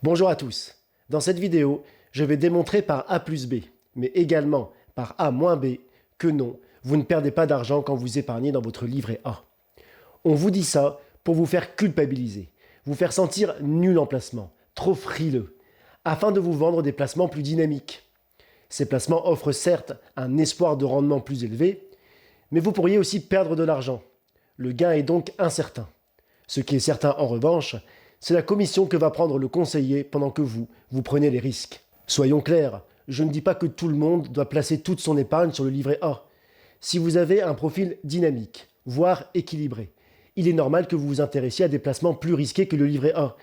Bonjour à tous. Dans cette vidéo, je vais démontrer par A plus B, mais également par A moins B, que non, vous ne perdez pas d'argent quand vous épargnez dans votre livret A. On vous dit ça pour vous faire culpabiliser, vous faire sentir nul en placement, trop frileux, afin de vous vendre des placements plus dynamiques. Ces placements offrent certes un espoir de rendement plus élevé, mais vous pourriez aussi perdre de l'argent. Le gain est donc incertain. Ce qui est certain en revanche, c'est la commission que va prendre le conseiller pendant que vous prenez les risques. Soyons clairs, je ne dis pas que tout le monde doit placer toute son épargne sur le livret A. Si vous avez un profil dynamique, voire équilibré, il est normal que vous vous intéressiez à des placements plus risqués que le livret A,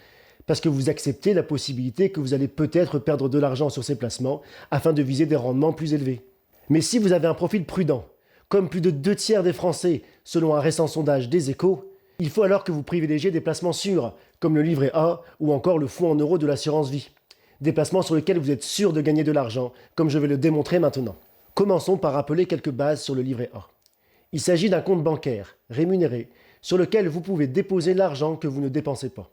parce que vous acceptez la possibilité que vous allez peut-être perdre de l'argent sur ces placements afin de viser des rendements plus élevés. Mais si vous avez un profil prudent, comme plus de 2/3 des Français selon un récent sondage des Échos, il faut alors que vous privilégiez des placements sûrs, comme le livret A ou encore le fonds en euros de l'assurance vie. Des placements sur lesquels vous êtes sûr de gagner de l'argent, comme je vais le démontrer maintenant. Commençons par rappeler quelques bases sur le livret A. Il s'agit d'un compte bancaire, rémunéré, sur lequel vous pouvez déposer l'argent que vous ne dépensez pas.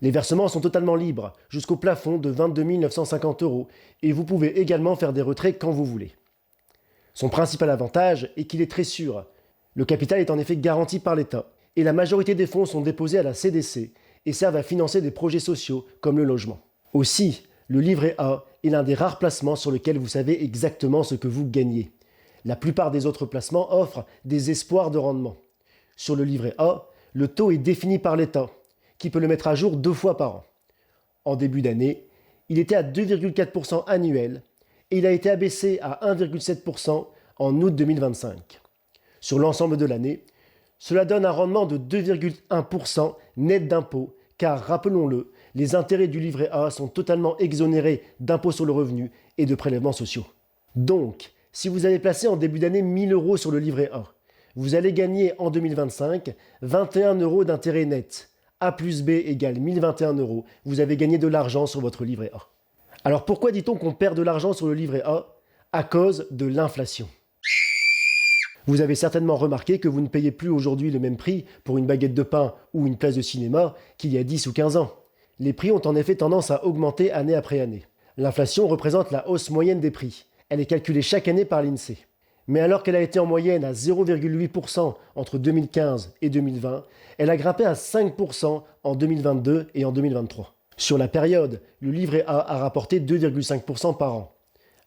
Les versements sont totalement libres, jusqu'au plafond de 22 950 €, et vous pouvez également faire des retraits quand vous voulez. Son principal avantage est qu'il est très sûr. Le capital est en effet garanti par l'État, et la majorité des fonds sont déposés à la CDC et servent à financer des projets sociaux comme le logement. Aussi, le livret A est l'un des rares placements sur lesquels vous savez exactement ce que vous gagnez. La plupart des autres placements offrent des espoirs de rendement. Sur le livret A, le taux est défini par l'État, qui peut le mettre à jour 2 fois par an. En début d'année, il était à 2,4% annuel et il a été abaissé à 1,7% en août 2025. Sur l'ensemble de l'année, cela donne un rendement de 2,1% net d'impôts, car rappelons-le, les intérêts du livret A sont totalement exonérés d'impôts sur le revenu et de prélèvements sociaux. Donc, si vous avez placé en début d'année 1 000 € sur le livret A, vous allez gagner en 2025 21 € d'intérêt net. A plus B égale 1021 €. Vous avez gagné de l'argent sur votre livret A. Alors pourquoi dit-on qu'on perd de l'argent sur le livret A? À cause de l'inflation. Vous avez certainement remarqué que vous ne payez plus aujourd'hui le même prix pour une baguette de pain ou une place de cinéma qu'il y a 10 ou 15 ans. Les prix ont en effet tendance à augmenter année après année. L'inflation représente la hausse moyenne des prix. Elle est calculée chaque année par l'INSEE. Mais alors qu'elle a été en moyenne à 0,8% entre 2015 et 2020, elle a grimpé à 5% en 2022 et en 2023. Sur la période, le livret A a rapporté 2,5% par an.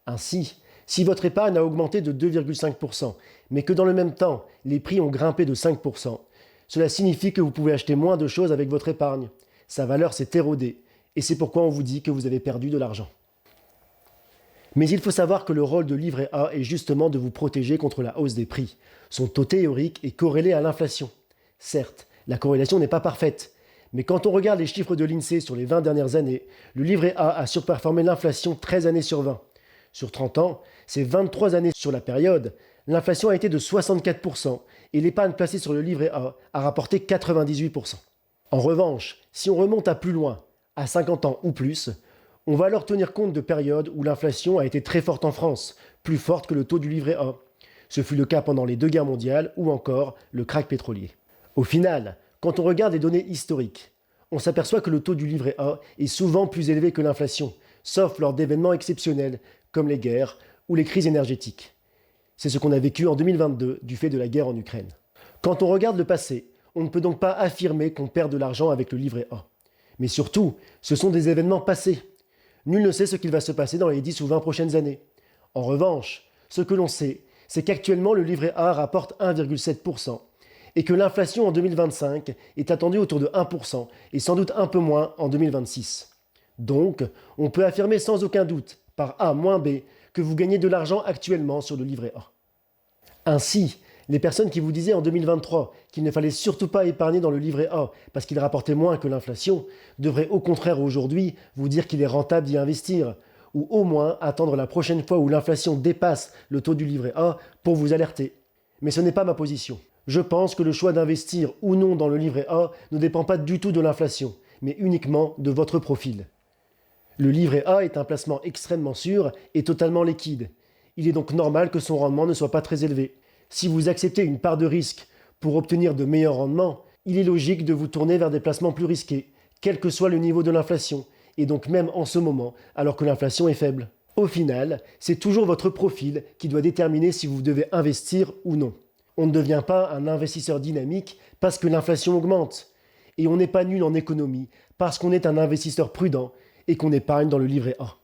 Ainsi, si votre épargne a augmenté de 2,5%, mais que dans le même temps, les prix ont grimpé de 5%, cela signifie que vous pouvez acheter moins de choses avec votre épargne. Sa valeur s'est érodée, et c'est pourquoi on vous dit que vous avez perdu de l'argent. Mais il faut savoir que le rôle de livret A est justement de vous protéger contre la hausse des prix. Son taux théorique est corrélé à l'inflation. Certes, la corrélation n'est pas parfaite, mais quand on regarde les chiffres de l'INSEE sur les 20 dernières années, le livret A a surperformé l'inflation 13 années sur 20. Sur 30 ans, c'est 23 années sur la période, l'inflation a été de 64% et l'épargne placée sur le livret A a rapporté 98%. En revanche, si on remonte à plus loin, à 50 ans ou plus, on va alors tenir compte de périodes où l'inflation a été très forte en France, plus forte que le taux du livret A. Ce fut le cas pendant les 2 guerres mondiales ou encore le krach pétrolier. Au final, quand on regarde les données historiques, on s'aperçoit que le taux du livret A est souvent plus élevé que l'inflation, sauf lors d'événements exceptionnels comme les guerres ou les crises énergétiques. C'est ce qu'on a vécu en 2022 du fait de la guerre en Ukraine. Quand on regarde le passé, on ne peut donc pas affirmer qu'on perd de l'argent avec le livret A. Mais surtout, ce sont des événements passés. Nul ne sait ce qu'il va se passer dans les 10 ou 20 prochaines années. En revanche, ce que l'on sait, c'est qu'actuellement le livret A rapporte 1,7% et que l'inflation en 2025 est attendue autour de 1% et sans doute un peu moins en 2026. Donc, on peut affirmer sans aucun doute, par A moins B, que vous gagnez de l'argent actuellement sur le livret A. Ainsi, les personnes qui vous disaient en 2023 qu'il ne fallait surtout pas épargner dans le livret A parce qu'il rapportait moins que l'inflation, devraient au contraire aujourd'hui vous dire qu'il est rentable d'y investir, ou au moins attendre la prochaine fois où l'inflation dépasse le taux du livret A pour vous alerter. Mais ce n'est pas ma position. Je pense que le choix d'investir ou non dans le livret A ne dépend pas du tout de l'inflation, mais uniquement de votre profil. Le livret A est un placement extrêmement sûr et totalement liquide. Il est donc normal que son rendement ne soit pas très élevé. Si vous acceptez une part de risque pour obtenir de meilleurs rendements, il est logique de vous tourner vers des placements plus risqués, quel que soit le niveau de l'inflation, et donc même en ce moment, alors que l'inflation est faible. Au final, c'est toujours votre profil qui doit déterminer si vous devez investir ou non. On ne devient pas un investisseur dynamique parce que l'inflation augmente. Et on n'est pas nul en économie parce qu'on est un investisseur prudent et qu'on épargne dans le livret A.